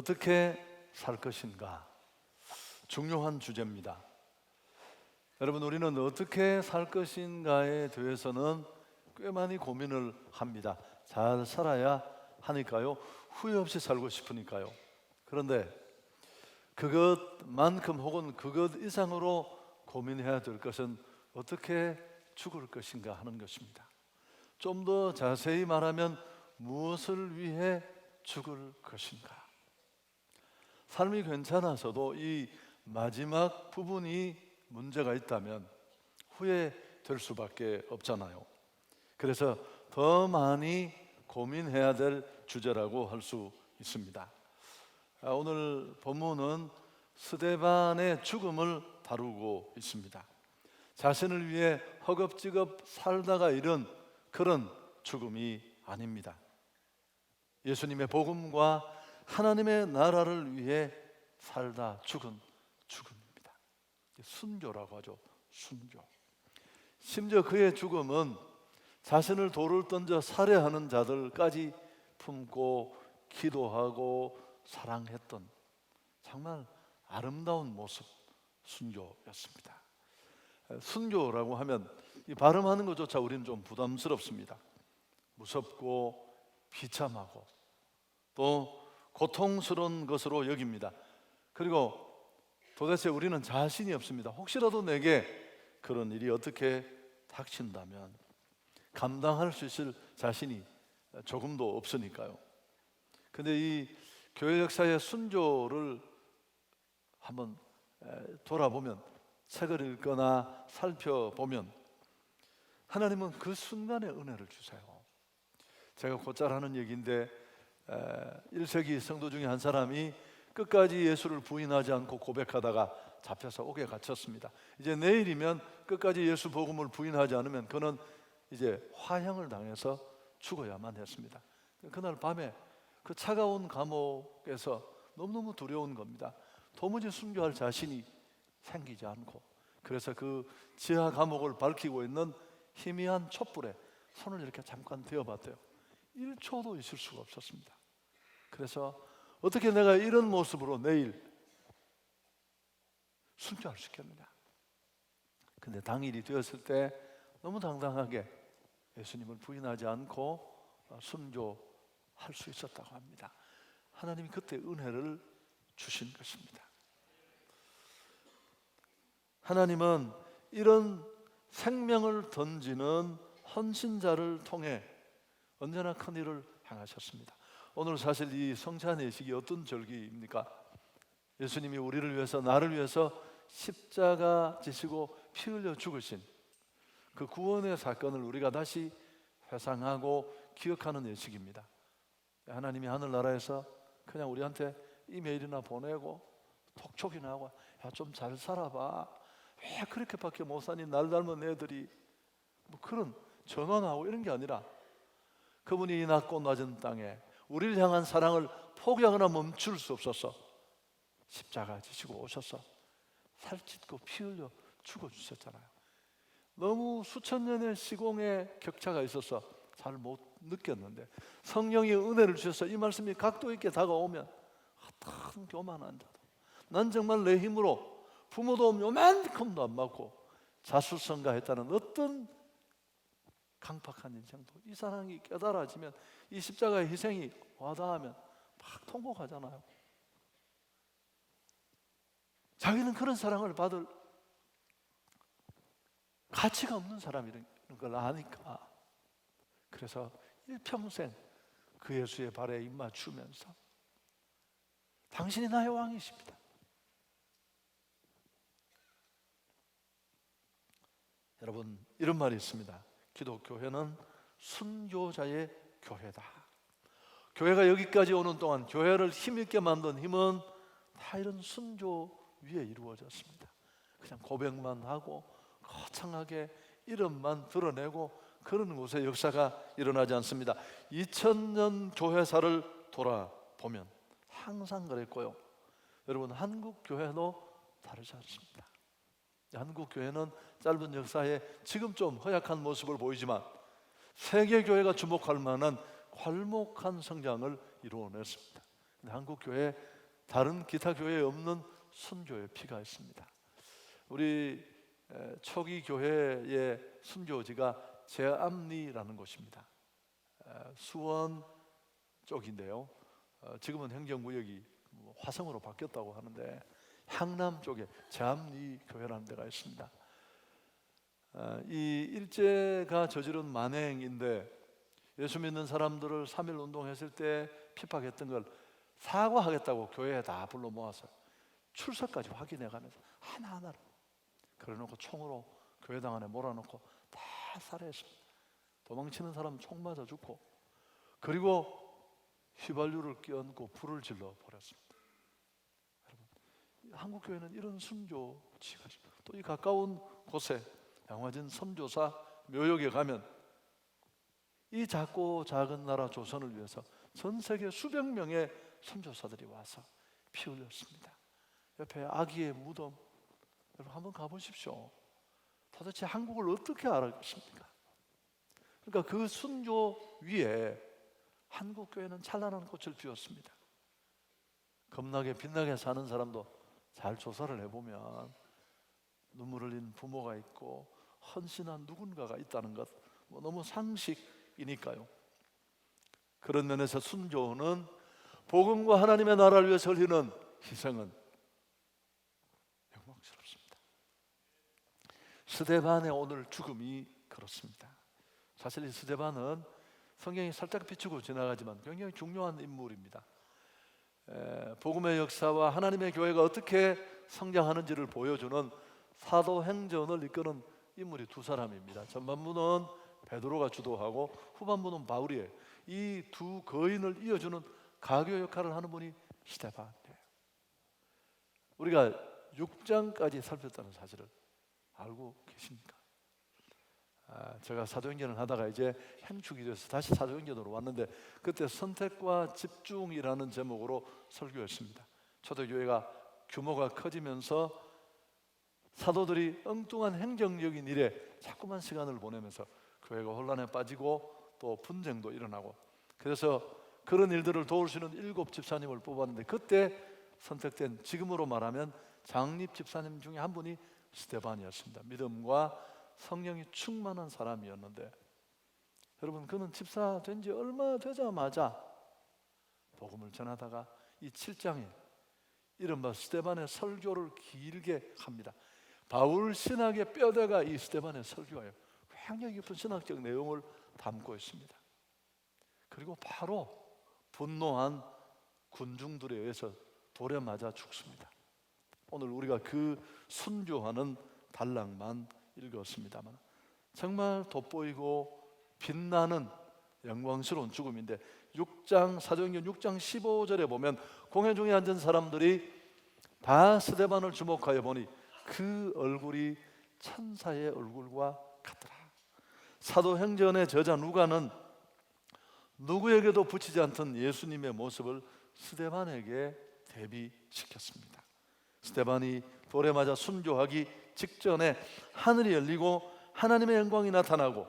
어떻게 살 것인가? 중요한 주제입니다. 여러분, 우리는 어떻게 살 것인가에 대해서는 꽤 많이 고민을 합니다. 잘 살아야 하니까요. 후회 없이 살고 싶으니까요. 그런데 그것만큼 혹은 그것 이상으로 고민해야 될 것은 어떻게 죽을 것인가 하는 것입니다. 좀 더 자세히 말하면 무엇을 위해 죽을 것인가? 삶이 괜찮아서도 이 마지막 부분이 문제가 있다면 후회될 수밖에 없잖아요. 그래서 더 많이 고민해야 될 주제라고 할 수 있습니다. 오늘 본문은 스데반의 죽음을 다루고 있습니다. 자신을 위해 허겁지겁 살다가 이른 그런 죽음이 아닙니다. 예수님의 복음과 하나님의 나라를 위해 살다 죽은 죽음입니다. 순교라고 하죠. 순교. 심지어 그의 죽음은 자신을 돌을 던져 살해하는 자들까지 품고 기도하고 사랑했던 정말 아름다운 모습, 순교였습니다. 순교라고 하면 이 발음하는 것조차 우리는 좀 부담스럽습니다. 무섭고 비참하고 또 고통스러운 것으로 여깁니다. 그리고 도대체 우리는 자신이 없습니다. 혹시라도 내게 그런 일이 어떻게 닥친다면 감당할 수 있을 자신이 조금도 없으니까요. 근데 이 교회 역사의 순교를 한번 돌아보면, 책을 읽거나 살펴보면 하나님은 그 순간에 은혜를 주세요. 제가 곧잘 하는 얘기인데 1세기 성도 중에 한 사람이 끝까지 예수를 부인하지 않고 고백하다가 잡혀서 옥에 갇혔습니다. 이제 내일이면 끝까지 예수 복음을 부인하지 않으면 그는 이제 화형을 당해서 죽어야만 했습니다. 그날 밤에 그 차가운 감옥에서 너무너무 두려운 겁니다. 도무지 순교할 자신이 생기지 않고, 그래서 그 지하 감옥을 밝히고 있는 희미한 촛불에 손을 이렇게 잠깐 대어봤대요. 1초도 있을 수가 없었습니다. 그래서 어떻게 내가 이런 모습으로 내일 순교할 수 있겠느냐. 근데 당일이 되었을 때 너무 당당하게 예수님을 부인하지 않고 순교할 수 있었다고 합니다. 하나님이 그때 은혜를 주신 것입니다. 하나님은 이런 생명을 던지는 헌신자를 통해 언제나 큰 일을 행하셨습니다. 오늘 사실 이 성찬 예식이 어떤 절기입니까? 예수님이 우리를 위해서, 나를 위해서 십자가 지시고 피 흘려 죽으신 그 구원의 사건을 우리가 다시 회상하고 기억하는 예식입니다. 하나님이 하늘나라에서 그냥 우리한테 이메일이나 보내고 톡촉이나 하고, 야, 좀 잘 살아봐, 왜 그렇게밖에 못 사니, 날 닮은 애들이, 뭐 그런 전화하고 이런 게 아니라 그분이 이 낮고 낮은 땅에 우리를 향한 사랑을 포기하거나 멈출 수 없어서 십자가 지시고 오셔서 살찢고 피 흘려 죽어주셨잖아요. 너무 수천 년의 시공의 격차가 있어서 잘 못 느꼈는데 성령의 은혜를 주셔서 이 말씀이 각도 있게 다가오면 큰 교만한 자도, 난 정말 내 힘으로 부모도 요만큼도 안 맞고 자수성가했다는 어떤 강팍한 인생도 이 사랑이 깨달아지면, 이 십자가의 희생이 와닿으면 막 통곡하잖아요. 자기는 그런 사랑을 받을 가치가 없는 사람이라는 걸 아니까, 그래서 일평생 그 예수의 발에 입맞추면서 당신이 나의 왕이십니다. 여러분, 이런 말이 있습니다. 기독교회는 순교자의 교회다. 교회가 여기까지 오는 동안 교회를 힘있게 만든 힘은 다 이런 순교 위에 이루어졌습니다. 그냥 고백만 하고 거창하게 이름만 드러내고 그런 곳에 역사가 일어나지 않습니다. 2000년 교회사를 돌아보면 항상 그랬고요. 여러분, 한국 교회도 다르지 않습니다. 한국 교회는 짧은 역사에 지금 좀 허약한 모습을 보이지만 세계 교회가 주목할 만한 괄목한 성장을 이루어냈습니다. 근데 한국 교회 다른 기타 교회에 없는 순교의 피가 있습니다. 우리 초기 교회의 순교지가 제암리라는 곳입니다. 수원 쪽인데요. 지금은 행정구역이 화성으로 바뀌었다고 하는데 향남 쪽에 제암리 교회라는 데가 있습니다. 이 일제가 저지른 만행인데 예수 믿는 사람들을 3.1 운동했을 때 핍박했던 걸 사과하겠다고 교회에 다 불러 모아서 출석까지 확인해가면서 하나하나를 그래놓고 총으로 교회당 안에 몰아넣고 다 살해했습니다. 도망치는 사람 총 맞아 죽고, 그리고 휘발유를 끼얹고 불을 질러 버렸습니다. 여러분, 한국 교회는 이런 순교지가 있습니다. 또 이 가까운 곳에 양화진 선교사 묘역에 가면 이 작고 작은 나라 조선을 위해서 전 세계 수백 명의 선교사들이 와서 피 흘렸습니다. 옆에 아기의 무덤, 여러분 한번 가보십시오. 도대체 한국을 어떻게 알았습니까? 그러니까 그 순교 위에 한국 교회는 찬란한 꽃을 피웠습니다. 겁나게 빛나게 사는 사람도 잘 조사를 해보면 눈물 흘린 부모가 있고 헌신한 누군가가 있다는 것, 너무 상식이니까요. 그런 면에서 순교는 복음과 하나님의 나라를 위해서 흘리는 희생은 영광스럽습니다. 스데반의 오늘 죽음이 그렇습니다. 사실 이 스데반은 성경이 살짝 비추고 지나가지만 굉장히 중요한 인물입니다. 복음의 역사와 하나님의 교회가 어떻게 성장하는지를 보여주는 사도행전을 이끄는 인물이 두 사람입니다. 전반부는 베드로가 주도하고 후반부는 바울이에요. 이 두 거인을 이어주는 가교 역할을 하는 분이 스데반이에요. 우리가 6장까지 살폈다는 사실을 알고 계십니까? 제가 사도행전을 하다가 이제 행축이 돼서 다시 사도행전으로 왔는데, 그때 선택과 집중이라는 제목으로 설교했습니다. 초대교회가 규모가 커지면서 사도들이 엉뚱한 행정적인 일에 자꾸만 시간을 보내면서 교회가 혼란에 빠지고 또 분쟁도 일어나고, 그래서 그런 일들을 도울 수 있는 7 집사님을 뽑았는데, 그때 선택된, 지금으로 말하면 장립 집사님 중에 한 분이 스데반이었습니다. 믿음과 성령이 충만한 사람이었는데, 여러분 그는 집사 된 지 얼마 되자마자 복음을 전하다가 이 7장에 이른바 스데반의 설교를 길게 합니다. 바울 신학의 뼈대가 이 스데반의 설교예요. 굉장히 깊은 신학적 내용을 담고 있습니다. 그리고 바로 분노한 군중들에 의해서 돌에 맞아 죽습니다. 오늘 우리가 그 순교하는 단락만 읽었습니다만 정말 돋보이고 빛나는 영광스러운 죽음인데, 6장 사도행전 6장 15절에 보면 공회 중에 앉은 사람들이 다 스데반을 주목하여 보니 그 얼굴이 천사의 얼굴과 같더라. 사도행전의 저자 누가는 누구에게도 붙이지 않던 예수님의 모습을 스데반에게 대비시켰습니다. 스데반이 돌에 맞아 순교하기 직전에 하늘이 열리고 하나님의 영광이 나타나고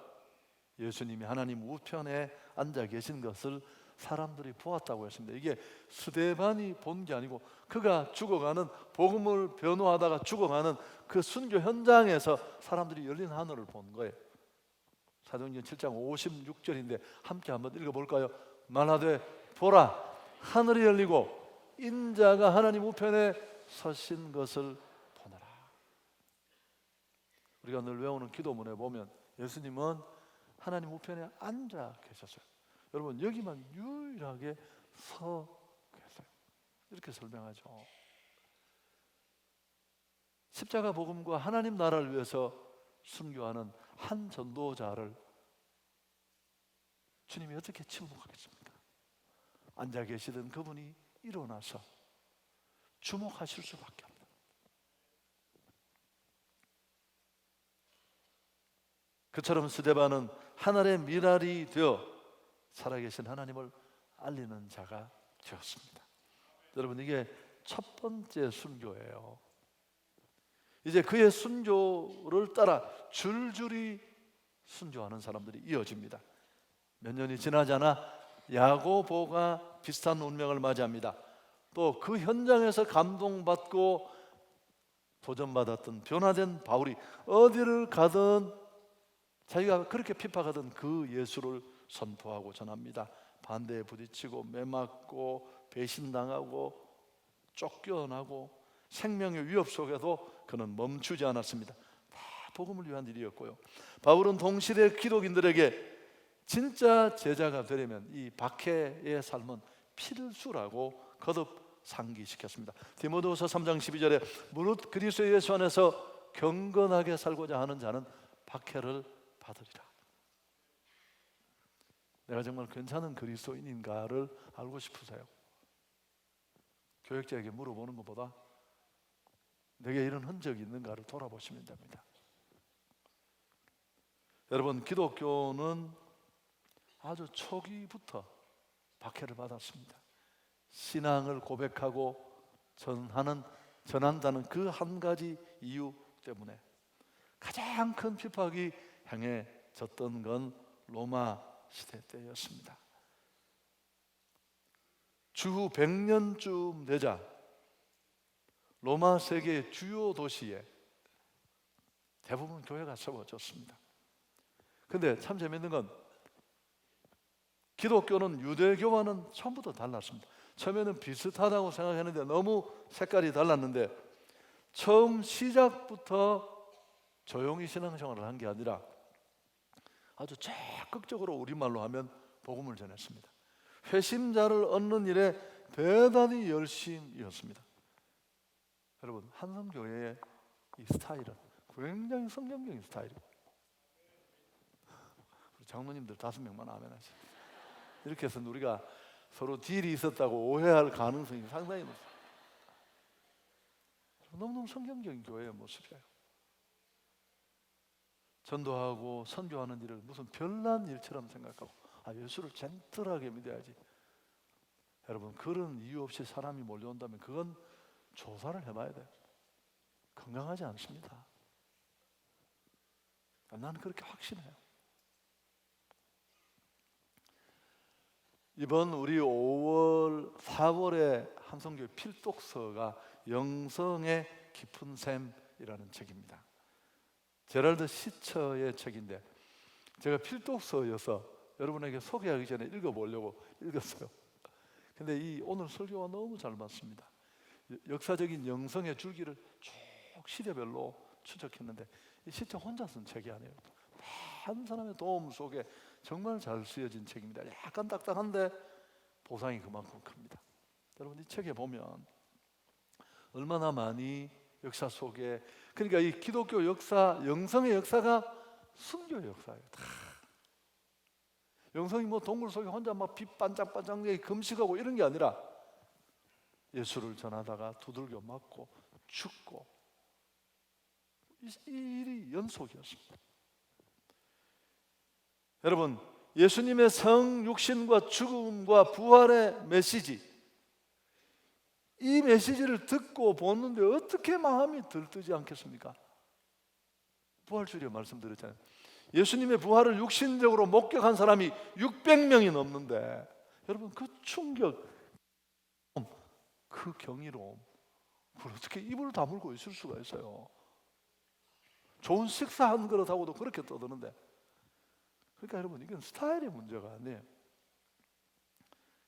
예수님이 하나님 우편에 앉아 계신 것을 사람들이 보았다고 했습니다. 이게 스데반이 본 게 아니고 그가 죽어가는, 복음을 변호하다가 죽어가는 그 순교 현장에서 사람들이 열린 하늘을 본 거예요. 사도행전 7장 56절인데 함께 한번 읽어볼까요? 말하되 보라, 하늘이 열리고 인자가 하나님 우편에 서신 것을 보노라. 우리가 늘 외우는 기도문에 보면 예수님은 하나님 우편에 앉아 계셨어요. 여러분 여기만 유일하게 서 계세요. 이렇게 설명하죠. 십자가 복음과 하나님 나라를 위해서 순교하는 한 전도자를 주님이 어떻게 침묵하겠습니까? 앉아 계시던 그분이 일어나서 주목하실 수밖에 없다. 그처럼 스데반은 하늘의 미랄이 되어 살아계신 하나님을 알리는 자가 되었습니다. 여러분 이게 첫 번째 순교예요. 이제 그의 순교를 따라 줄줄이 순교하는 사람들이 이어집니다. 몇 년이 지나지 않아 야고보가 비슷한 운명을 맞이합니다. 또 그 현장에서 감동받고 도전받았던 변화된 바울이 어디를 가든 자기가 그렇게 핍박하던 그 예수를 선포하고 전합니다. 반대에 부딪히고 매맞고 배신당하고 쫓겨나고 생명의 위협 속에도 그는 멈추지 않았습니다. 다 복음을 위한 일이었고요. 바울은 동시대 기독인들에게 진짜 제자가 되려면 이 박해의 삶은 필수라고 거듭 상기시켰습니다. 디모데후서 3장 12절에 무릇 그리스도 예수 안에서 경건하게 살고자 하는 자는 박해를 받으리라. 내가 정말 괜찮은 그리스도인인가를 알고 싶으세요? 교역자에게 물어보는 것보다 내게 이런 흔적이 있는가를 돌아보시면 됩니다. 여러분, 기독교는 아주 초기부터 박해를 받았습니다. 신앙을 고백하고 전한다는 그 한 가지 이유 때문에 가장 큰 핍박이 행해졌던 건 로마 시대 때였습니다. 주후 100년쯤 되자 로마 세계의 주요 도시에 대부분 교회가 세워졌습니다. 근데 참 재밌는 건 기독교는 유대교와는 처음부터 달랐습니다. 처음에는 비슷하다고 생각했는데 너무 색깔이 달랐는데 처음 시작부터 조용히 신앙생활을 한 게 아니라 아주 적극적으로 우리말로 하면 복음을 전했습니다. 회심자를 얻는 일에 대단히 열심이었습니다. 여러분, 한성교회의 이 스타일은 굉장히 성경적인 스타일이고 장로님들 5명만 아멘 하시죠. 이렇게 해서 우리가 서로 딜이 있었다고 오해할 가능성이 상당히 높습니다. 너무너무 성경적인 교회의 모습이에요. 전도하고 선교하는 일을 무슨 별난 일처럼 생각하고 예수를 젠틀하게 믿어야지. 여러분, 그런 이유 없이 사람이 몰려온다면 그건 조사를 해봐야 돼요. 건강하지 않습니다. 나는 그렇게 확신해요. 이번 우리 5월, 4월에 한성교회 필독서가 영성의 깊은 샘이라는 책입니다. 제랄드 시처의 책인데 제가 필독서여서 여러분에게 소개하기 전에 읽어보려고 읽었어요. 근데 이 오늘 설교와 너무 잘 맞습니다. 역사적인 영성의 줄기를 쭉 시대별로 추적했는데 이 시처 혼자 쓴 책이 아니에요. 한 사람의 도움 속에 정말 잘 쓰여진 책입니다. 약간 딱딱한데 보상이 그만큼 큽니다. 여러분, 이 책에 보면 얼마나 많이 역사 속에, 그러니까 이 기독교 역사, 영성의 역사가 순교의 역사예요. 다. 영성이 뭐 동굴 속에 혼자 막 빛 반짝반짝 금식하고 이런 게 아니라 예수를 전하다가 두들겨 맞고 죽고 이 일이 연속이었습니다. 여러분, 예수님의 성, 육신과 죽음과 부활의 메시지, 이 메시지를 듣고 보는데 어떻게 마음이 들뜨지 않겠습니까? 부활주일에 말씀드렸잖아요. 예수님의 부활을 육신적으로 목격한 사람이 600명이 넘는데 여러분, 그 충격, 그 경이로움, 그걸 어떻게 입을 다물고 있을 수가 있어요? 좋은 식사 한 그릇하고도 그렇게 떠드는데. 그러니까 여러분, 이건 스타일의 문제가 아니에요.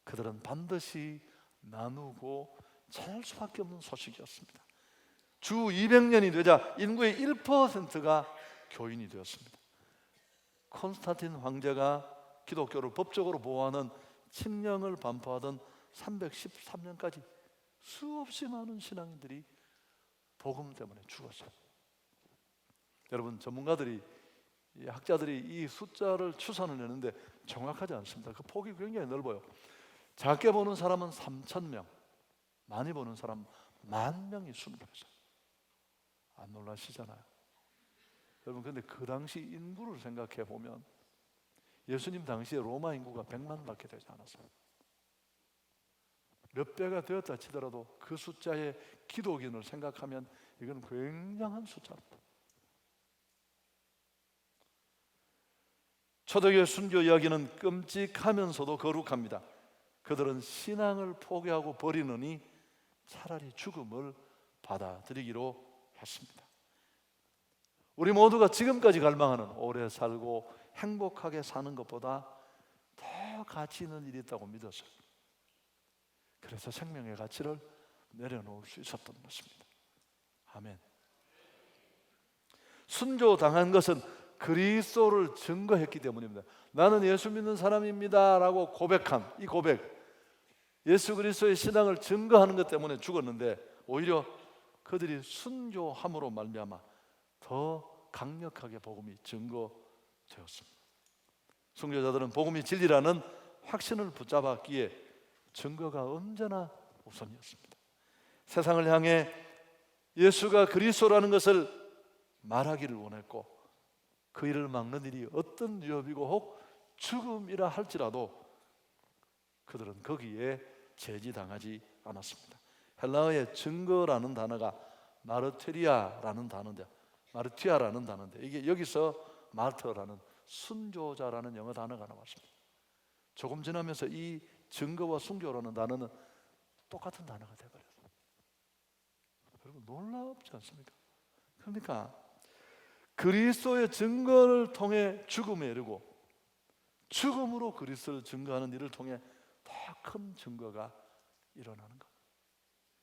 그들은 반드시 나누고 잘 수밖에 없는 소식이었습니다. 주 200년이 되자 인구의 1%가 교인이 되었습니다. 콘스탄틴 황제가 기독교를 법적으로 보호하는 칙령을 반포하던 313년까지 수없이 많은 신앙인들이 복음 때문에 죽었어요. 여러분, 전문가들이, 학자들이 이 숫자를 추산을 내는데 정확하지 않습니다. 그 폭이 굉장히 넓어요. 작게 보는 사람은 3,000명, 많이 보는 사람 10,000명이 순교했어요. 안 놀라시잖아요. 여러분, 근데 그 당시 인구를 생각해 보면 예수님 당시에 로마 인구가 100만밖에 되지 않았어요. 몇 배가 되었다 치더라도 그 숫자의 기독인을 생각하면 이건 굉장한 숫자입니다. 초대교회 순교 이야기는 끔찍하면서도 거룩합니다. 그들은 신앙을 포기하고 버리느니 차라리 죽음을 받아들이기로 했습니다. 우리 모두가 지금까지 갈망하는 오래 살고 행복하게 사는 것보다 더 가치 있는 일이 있다고 믿었어요. 그래서 생명의 가치를 내려놓을 수 있었던 것입니다. 아멘. 순교당한 것은 그리스도를 증거했기 때문입니다. 나는 예수 믿는 사람입니다 라고 고백한 이 고백, 예수 그리스도의 신앙을 증거하는 것 때문에 죽었는데 오히려 그들이 순교함으로 말미암아 더 강력하게 복음이 증거되었습니다. 순교자들은 복음이 진리라는 확신을 붙잡았기에 증거가 언제나 우선이었습니다. 세상을 향해 예수가 그리스도라는 것을 말하기를 원했고 그 일을 막는 일이 어떤 위협이고 혹 죽음이라 할지라도 그들은 거기에 제지당하지 않았습니다. 헬라어의 증거라는 단어가 마르티아라는 단어인데 이게 여기서 마르터라는 순교자라는 영어 단어가 나왔습니다. 조금 지나면서 이 증거와 순교라는 단어는 똑같은 단어가 되어버렸어요. 여러분 놀랍지 않습니까? 그러니까 그리스도의 증거를 통해 죽음에 이르고 죽음으로 그리스도를 증거하는 일을 통해 더 큰 증거가 일어나는 것,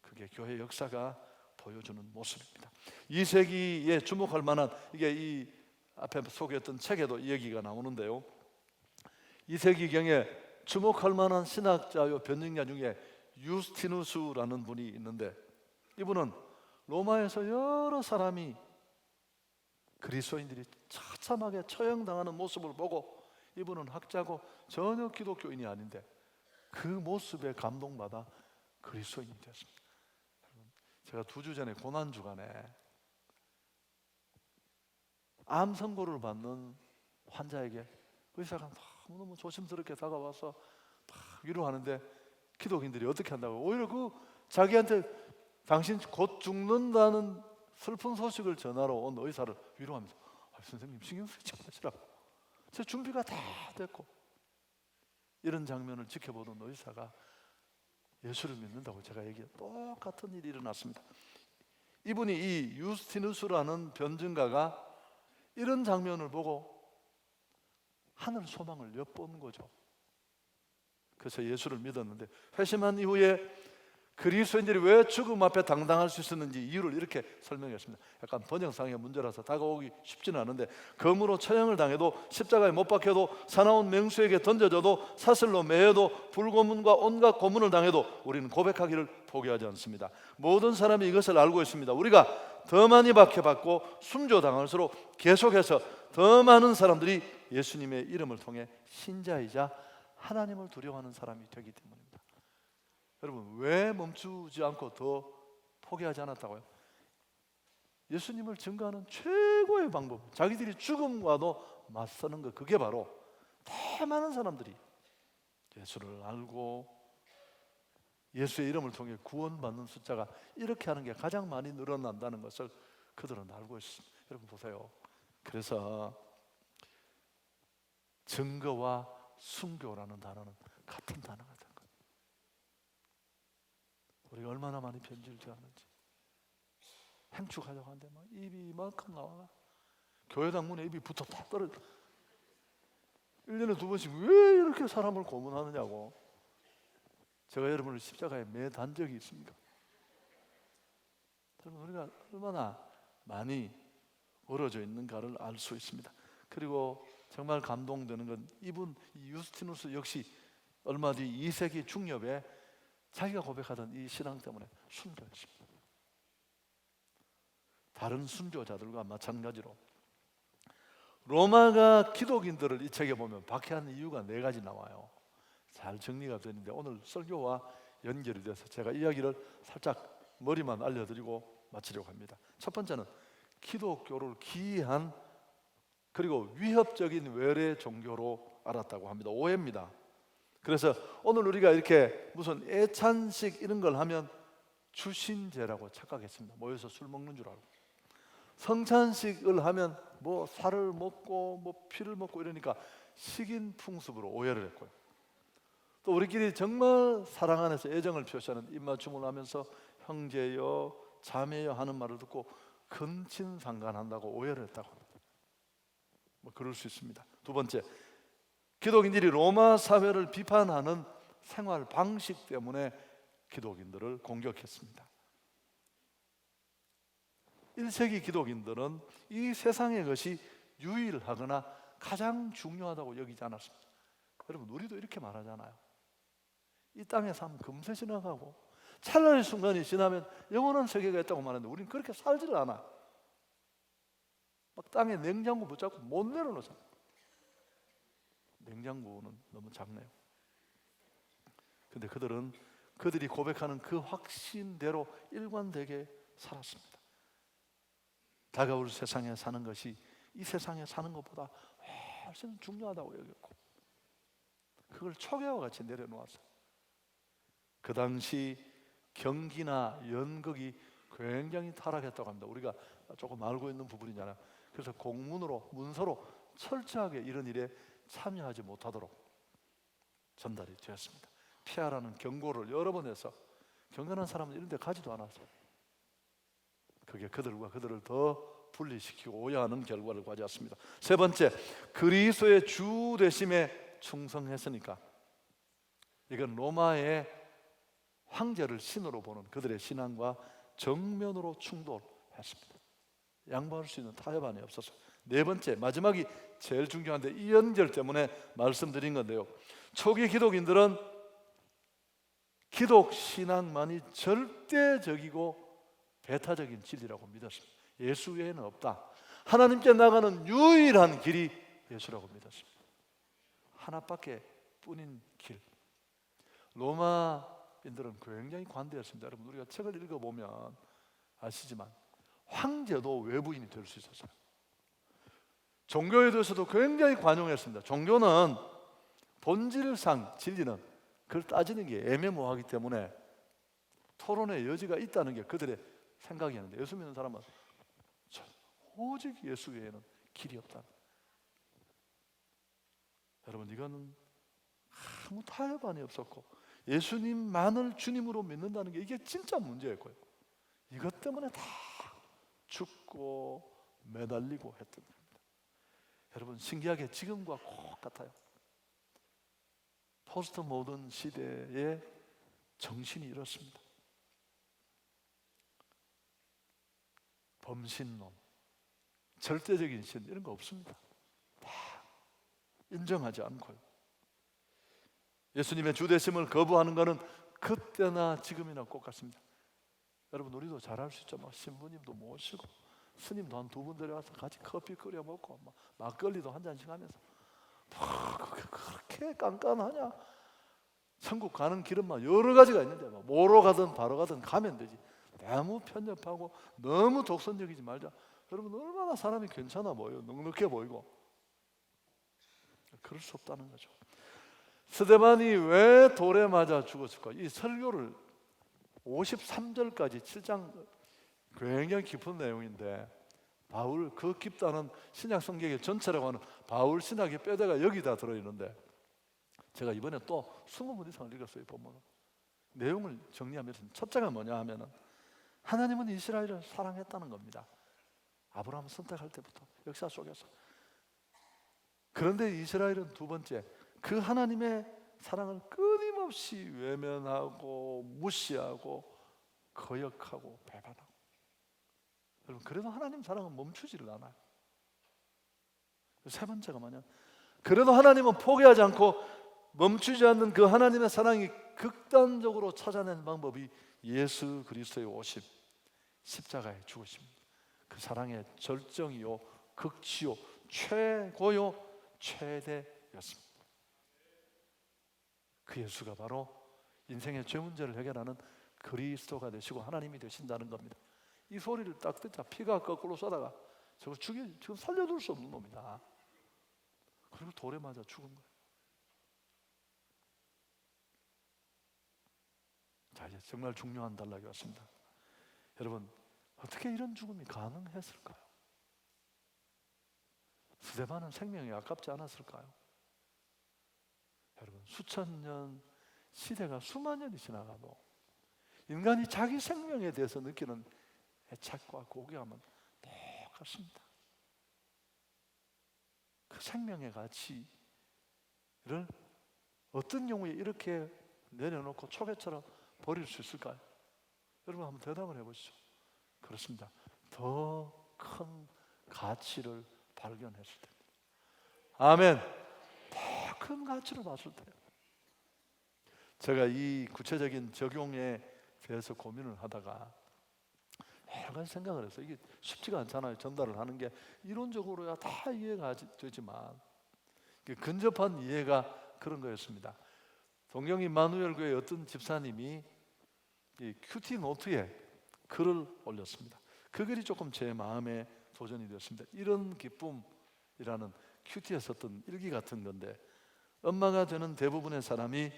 그게 교회 역사가 보여주는 모습입니다. 2세기에 주목할 만한, 이게 이 앞에 소개했던 책에도 이 얘기가 나오는데요, 2세기경에 주목할 만한 신학자요 변증자 중에 유스티누스라는 분이 있는데, 이분은 로마에서 여러 사람이 그리스도인들이 처참하게 처형당하는 모습을 보고, 이분은 학자고 전혀 기독교인이 아닌데 그 모습에 감동받아 그리스도인이 되었습니다. 제가 2주 전에 고난주간에 암 선고를 받는 환자에게 의사가 너무너무 조심스럽게 다가와서 막 위로하는데, 기독인들이 어떻게 한다고 오히려 그 자기한테 당신 곧 죽는다는 슬픈 소식을 전하러 온 의사를 위로하면서, 선생님 신경 쓰지 마시라고, 제 준비가 다 됐고, 이런 장면을 지켜보던 의사가 예수를 믿는다고 제가 얘기해, 똑같은 일이 일어났습니다. 이분이 이 유스티누스라는 변증가가 이런 장면을 보고 하늘 소망을 엿본 거죠. 그래서 예수를 믿었는데, 회심한 이후에 그리스도인들이 왜 죽음 앞에 당당할 수 있었는지 이유를 이렇게 설명했습니다. 약간 번역상의 문제라서 다가오기 쉽지는 않은데, 검으로 처형을 당해도 십자가에 못 박혀도 사나운 맹수에게 던져져도 사슬로 매여도 불고문과 온갖 고문을 당해도 우리는 고백하기를 포기하지 않습니다. 모든 사람이 이것을 알고 있습니다. 우리가 더 많이 박해받고 순교당할수록 계속해서 더 많은 사람들이 예수님의 이름을 통해 신자이자 하나님을 두려워하는 사람이 되기 때문입니다. 여러분 왜 멈추지 않고 더 포기하지 않았다고요? 예수님을 증거하는 최고의 방법, 자기들이 죽음과도 맞서는 것, 그게 바로 더 많은 사람들이 예수를 알고 예수의 이름을 통해 구원받는 숫자가 이렇게 하는 게 가장 많이 늘어난다는 것을 그들은 알고 있습니다. 여러분 보세요. 그래서 증거와 순교라는 단어는 같은 단어가 된 거예요. 우리가 얼마나 많이 변질되어 왔는지. 행축하려고 하는데 막 입이 이만큼 나와. 교회당 문에 입이 붙어 다 떨어져. 1년에 2번씩 왜 이렇게 사람을 고문하느냐고. 제가 여러분을 십자가에 매단 적이 있습니까? 여러분 우리가 얼마나 많이 얼어져 있는가를 알 수 있습니다. 그리고 정말 감동되는 건 이분 유스티누스 역시 얼마 뒤 2세기 중엽에 자기가 고백하던 이 신앙 때문에 순교했습니다. 다른 순교자들과 마찬가지로 로마가 기독인들을 이 책에 보면 박해하는 이유가 4가지 나와요. 잘 정리가 되는데 오늘 설교와 연결이 돼서 제가 이야기를 살짝 머리만 알려드리고 마치려고 합니다. 첫 번째는 기독교를 기이한 그리고 위협적인 외래 종교로 알았다고 합니다. 오해입니다. 그래서 오늘 우리가 이렇게 무슨 애찬식 이런 걸 하면 주신제라고 착각했습니다. 모여서 술 먹는 줄 알고. 성찬식을 하면 뭐 살을 먹고 뭐 피를 먹고 이러니까 식인 풍습으로 오해를 했고요. 또 우리끼리 정말 사랑 안에서 애정을 표시하는 입맞춤을 하면서 형제여 자매여 하는 말을 듣고 근친상간한다고 오해를 했다고 합니다. 뭐 그럴 수 있습니다. 두 번째, 기독인들이 로마 사회를 비판하는 생활 방식 때문에 기독인들을 공격했습니다. 1세기 기독인들은 이 세상의 것이 유일하거나 가장 중요하다고 여기지 않았습니다. 여러분, 우리도 이렇게 말하잖아요. 이 땅의 삶 금세 지나가고 찰나의 순간이 지나면 영원한 세계가 있다고 말하는데 우리는 그렇게 살지를 않아. 막 땅에 냉장고 붙잡고 못 내려놓잖아. 냉장고는 너무 작네요. 근데 그들이 고백하는 그 확신대로 일관되게 살았습니다. 다가올 세상에 사는 것이 이 세상에 사는 것보다 훨씬 중요하다고 여겼고, 그걸 초계와 같이 내려놓았어요. 그 당시 경기나 연극이 굉장히 타락했다고 합니다. 우리가 조금 알고 있는 부분이잖아요. 그래서 문서로 철저하게 이런 일에 참여하지 못하도록 전달이 되었습니다. 피하라는 경고를 여러 번 해서 경건한 사람은 이런 데 가지도 않았어요. 그게 그들을 더 분리시키고 오해하는 결과를 가져왔습니다. 세 번째, 그리스도의 주 되심에 충성했으니까. 이건 로마의 황제를 신으로 보는 그들의 신앙과 정면으로 충돌했습니다. 양보할 수 있는 타협안이 없었어요. 네 번째, 마지막이 제일 중요한데 이 연결 때문에 말씀드린 건데요, 초기 기독인들은 기독 신앙만이 절대적이고 배타적인 진리라고 믿었습니다. 예수 외에는 없다. 하나님께 나가는 유일한 길이 예수라고 믿었습니다. 하나밖에 뿐인 길. 로마인들은 굉장히 관대했습니다. 여러분, 우리가 책을 읽어보면 아시지만 황제도 외부인이 될 수 있었어요. 종교에 대해서도 굉장히 관용했습니다. 종교는 본질상 진리는 그걸 따지는 게 애매모호하기 때문에 토론의 여지가 있다는 게 그들의 생각이었는데, 예수 믿는 사람은 오직 예수 외에는 길이 없다. 여러분, 이거는 아무 타협안이 없었고 예수님만을 주님으로 믿는다는 게 이게 진짜 문제였고요. 이것 때문에 다 죽고 매달리고 했던 겁니다. 여러분, 신기하게 지금과 꼭 같아요. 포스트 모던 시대의 정신이 이렇습니다. 범신론, 절대적인 신 이런 거 없습니다. 다 인정하지 않고요. 예수님의 주되심을 거부하는 것은 그때나 지금이나 똑같습니다. 여러분, 우리도 잘할 수 있죠. 막 신부님도 모시고 스님도 한 2분 데려가서 같이 커피 끓여 먹고 막걸리도 한 잔씩 하면서 그렇게 깐깐하냐? 천국 가는 길은 여러 가지가 있는데 뭐로 가든 바로 가든 가면 되지. 너무 편협하고 너무 독선적이지 말자. 여러분, 얼마나 사람이 괜찮아 보여요. 넉넉해 보이고. 그럴 수 없다는 거죠. 스데반이 왜 돌에 맞아 죽었을까? 이 설교를 53절까지 7장 굉장히 깊은 내용인데, 바울 그 깊다는 신약 성경의 전체라고 하는 바울 신학의 뼈대가 여기다 들어있는데, 제가 이번에 또 20번 이상을 읽었어요. 본문을. 내용을 정리하면서 첫째가 뭐냐 하면은 하나님은 이스라엘을 사랑했다는 겁니다. 아브라함을 선택할 때부터 역사 속에서. 그런데 이스라엘은 두 번째, 그 하나님의 사랑을 끊임없이 외면하고 무시하고 거역하고 배반하고. 여러분, 그래도 하나님 사랑은 멈추지를 않아요. 세 번째가 뭐냐, 그래도 하나님은 포기하지 않고 멈추지 않는 그 하나님의 사랑이 극단적으로 찾아낸 방법이 예수 그리스도의 오심, 십자가의 죽으십니다. 그 사랑의 절정이요, 극치요, 최고요, 최대였습니다. 그 예수가 바로 인생의 죄 문제를 해결하는 그리스도가 되시고 하나님이 되신다는 겁니다. 이 소리를 딱 듣자 피가 거꾸로 쏟아가 저거 지금 살려둘 수 없는 놈이다. 그리고 돌에 맞아 죽은 거예요. 자, 이제 정말 중요한 단락이 왔습니다. 여러분, 어떻게 이런 죽음이 가능했을까요? 스데반은 생명이 아깝지 않았을까요? 여러분, 수천 년 시대가 수만 년이 지나가도 인간이 자기 생명에 대해서 느끼는 애착과 고귀함은 똑같습니다. 그 생명의 가치를 어떤 경우에 이렇게 내려놓고 초계처럼 버릴 수 있을까요? 여러분 한번 대답을 해보시죠. 그렇습니다. 더 큰 가치를 발견했을 때입니다. 아멘. 더 큰 가치를 봤을 때요. 제가 이 구체적인 적용에 대해서 고민을 하다가 여러 가지 생각을 했어요. 이게 쉽지가 않잖아요. 전달을 하는 게 이론적으로야 다 이해가 되지만 근접한 이해가 그런 거였습니다. 동경 임마누엘 교회 어떤 집사님이 이 큐티 노트에 글을 올렸습니다. 그 글이 조금 제 마음에 도전이 되었습니다. 이런 기쁨이라는 큐티에 썼던 일기 같은 건데, 엄마가 되는 대부분의 사람이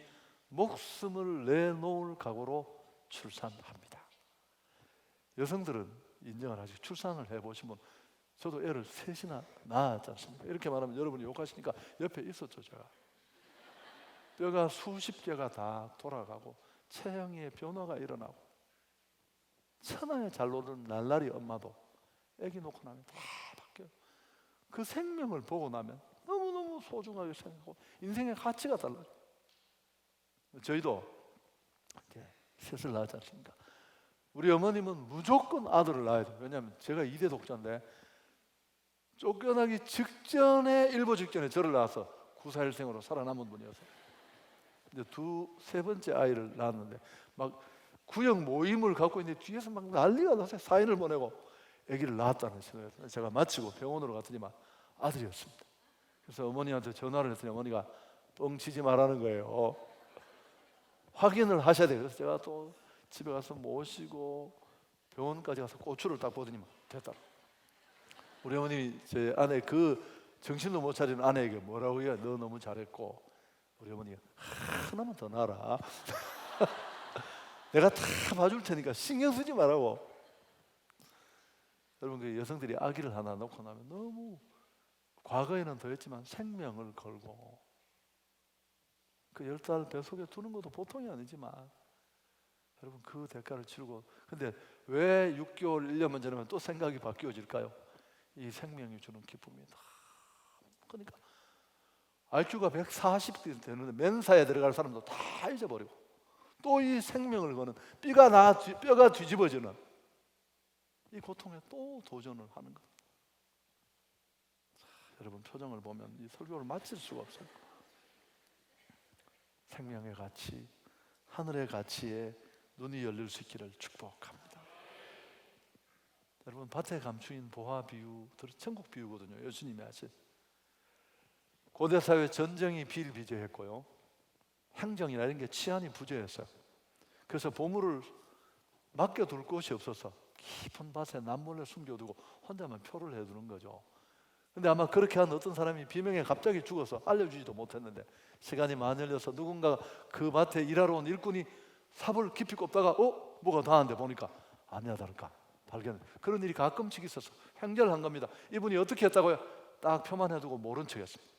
목숨을 내놓을 각오로 출산합니다. 여성들은 인정을 하시고 출산을 해보시면, 저도 애를 셋이나 낳았지 않습니까? 이렇게 말하면 여러분이 욕하시니까 옆에 있었죠. 제가 뼈가 수십 개가 다 돌아가고 체형의 변화가 일어나고 천하에 잘 노는 날라리 엄마도 아기 놓고 나면 다 바뀌어요. 그 생명을 보고 나면 너무너무 소중하게 생각하고 인생의 가치가 달라요. 저희도 이제 셋을 낳았지 않습니까? 우리 어머님은 무조건 아들을 낳아야 돼요. 왜냐하면 제가 2대 독자인데 쫓겨나기 직전에, 일보 직전에 저를 낳아서 941생으로 살아남은 분이었어요. 이제 세 번째 아이를 낳았는데 막 구역 모임을 갖고 있는데 뒤에서 막 난리가 났어요. 사인을 보내고 아기를 낳았다는 신호였어요. 제가 마치고 병원으로 갔더니만 아들이었습니다. 그래서 어머니한테 전화를 했더니 어머니가 뻥치지 말라는 거예요. 확인을 하셔야 돼요. 그래서 제가 또 집에 가서 모시고 병원까지 가서 고추를 딱 보더니만 됐다. 우리 어머님이 제 아내, 그 정신도 못 차리는 아내에게 뭐라고 해요? 너 너무 잘했고. 우리 어머니가 하나만 더 낳아라. 내가 다 봐줄 테니까 신경 쓰지 말라고. 여러분, 그 여성들이 아기를 하나 놓고 나면 너무, 과거에는 더 했지만 생명을 걸고 그 10달 뱃속에 두는 것도 보통이 아니지만 여러분 그 대가를 치르고, 근데 왜 6개월 1년만 지나면 또 생각이 바뀌어질까요? 이 생명이 주는 기쁨이다. 그러니까 IQ가 140 되는데 멘사에 들어갈 사람도 다 잊어버리고 또 이 생명을 거는 뼈가 뒤집어지는 이 고통에 또 도전을 하는 것. 여러분 표정을 보면 이 설교를 마칠 수가 없어요. 생명의 가치, 하늘의 가치에 눈이 열릴 수 있기를 축복합니다. 여러분, 밭에 감추인 보화 비유, 천국 비유거든요. 예수님이 하신. 고대 사회 전쟁이 비일비재했고요, 행정이나 이런 게 치안이 부재했어요. 그래서 보물을 맡겨둘 곳이 없어서 깊은 밭에 남몰래 숨겨두고 혼자만 표를 해두는 거죠. 근데 아마 그렇게 한 어떤 사람이 비명에 갑자기 죽어서 알려주지도 못했는데, 시간이 많이 흘려서 누군가 그 밭에 일하러 온 일꾼이 삽을 깊이 꼽다가 뭐가 닿았는데 보니까 아니야 다를까 발견. 그런 일이 가끔씩 있어서 횡절한 겁니다. 이분이 어떻게 했다고요? 딱 표만 해두고 모른 척했습니다.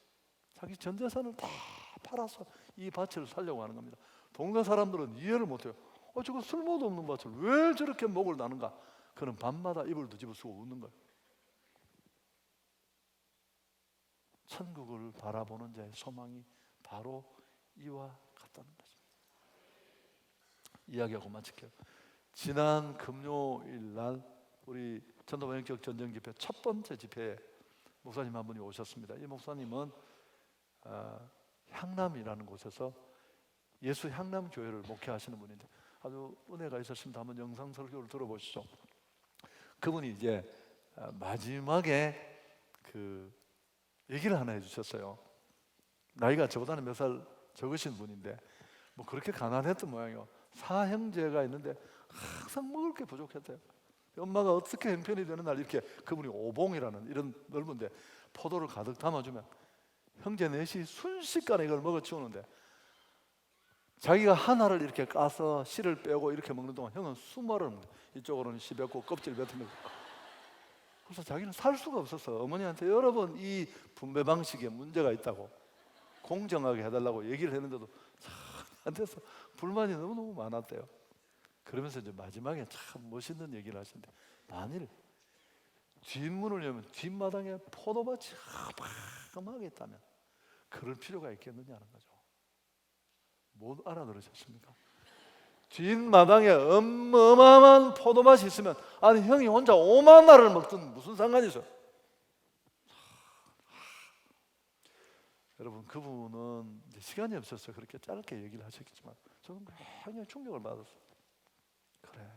자기 전 재산을 다 팔아서 이 밭을 살려고 하는 겁니다. 동네 사람들은 이해를 못해요. 저거 쓸모도 없는 밭을 왜 저렇게 목을 나는가? 그는 밤마다 입을 뒤집어 쓰고 웃는 거예요. 천국을 바라보는 자의 소망이 바로 이와 같다는 것입니다. 이야기하고 마칠게요. 지난 금요일 날 우리 전도번영지역 전쟁집회 첫 번째 집회에 목사님 한 분이 오셨습니다. 이 목사님은 향남이라는 곳에서 예수 향남교회를 목회하시는 분인데 아주 은혜가 있었습니다. 한번 영상 설교를 들어보시죠. 그분이 이제 마지막에 그 얘기를 하나 해주셨어요. 나이가 저보다는 몇 살 적으신 분인데 뭐 그렇게 가난했던 모양이요. 사형제가 있는데 항상 먹을 게 부족했대요. 엄마가 어떻게 형편이 되는 날 이렇게, 그분이 오봉이라는 이런 넓은데 포도를 가득 담아주면 형제 넷이 순식간에 이걸 먹어치우는데, 자기가 하나를 이렇게 까서 씨를 빼고 이렇게 먹는 동안 형은 수마를 먹는, 이쪽으로는 씨 뱉고 껍질 뱉으면. 그래서 자기는 살 수가 없어서 어머니한테 여러 번 이 분배 방식에 문제가 있다고 공정하게 해달라고 얘기를 했는데도 잘 안 돼서 불만이 너무너무 많았대요. 그러면서 이제 마지막에 참 멋있는 얘기를 하시는데, 만일 뒷문을 열면 뒷마당에 포도밭이 어마어마하게 있다면 그럴 필요가 있겠느냐는 거죠. 못 알아들으셨습니까? 뒷마당에 어마어마한 포도밭이 있으면, 아니 형이 혼자 5만 알을 먹든 무슨 상관이 있어요? 여러분, 그분은 이제 시간이 없어서 그렇게 짧게 얘기를 하셨겠지만 저는 굉장히 충격을 받았어요. 그래,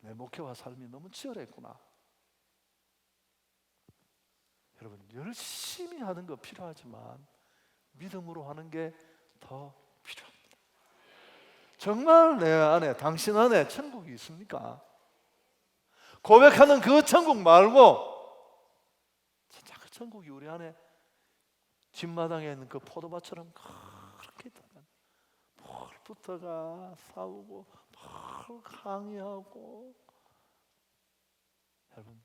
내 목회와 삶이 너무 치열했구나. 여러분, 열심히 하는 거 필요하지만 믿음으로 하는 게 더 필요합니다. 정말 내 안에, 당신 안에 천국이 있습니까? 고백하는 그 천국 말고 진짜 그 천국이 우리 안에 뒷마당에 있는 그 포도밭처럼 그렇게 있다면, 뭘부터가 싸우고 뭘 강의하고, 여러분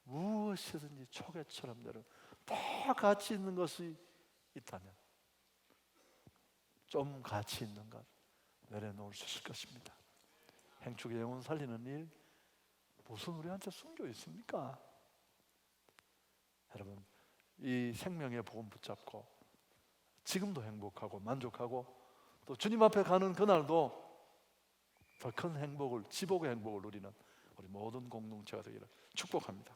무엇이든지 초계처럼 여러분 다 가치 있는 것이 있다면 좀 가치 있는 것 내려놓을 수 있을 것입니다. 행축의 영혼 살리는 일, 무슨 우리한테 숨겨 있습니까? 여러분, 이 생명의 복음 붙잡고 지금도 행복하고 만족하고 또 주님 앞에 가는 그날도 더 큰 행복을, 지복의 행복을 누리는 우리 모든 공동체가 되기를 축복합니다.